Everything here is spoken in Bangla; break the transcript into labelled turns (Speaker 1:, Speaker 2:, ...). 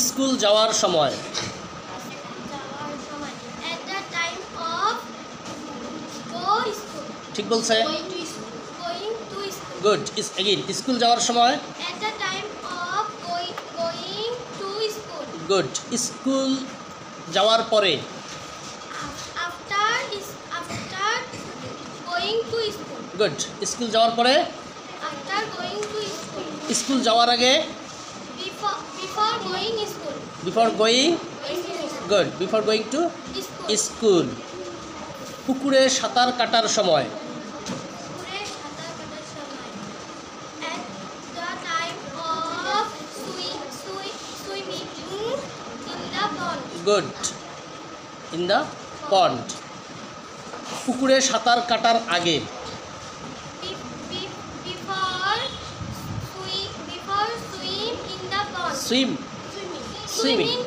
Speaker 1: স্কুল যাওয়ার সময়।
Speaker 2: At the time of go school.
Speaker 1: ঠিক বলছে?
Speaker 2: Going to school.
Speaker 1: Good. Again, school যাওয়ার সময়।
Speaker 2: At the time of going to school.
Speaker 1: Good. School যাওয়ার পরে।
Speaker 2: After going to school.
Speaker 1: Good. School যাওয়ার পরে।
Speaker 2: After going to school.
Speaker 1: School যাওয়ার আগে।
Speaker 2: Before going school.
Speaker 1: Before going. Good. Before going to
Speaker 2: School.
Speaker 1: School. পুকুরে সাঁতার কাটার সময়।
Speaker 2: পুকুরে সাঁতার কাটার সময়। At the time of swimming in the pond.
Speaker 1: Good. In the pond. পুকুরে সাঁতার কাটার আগে।
Speaker 2: Before swim in the pond.
Speaker 1: Swim.
Speaker 2: Swimming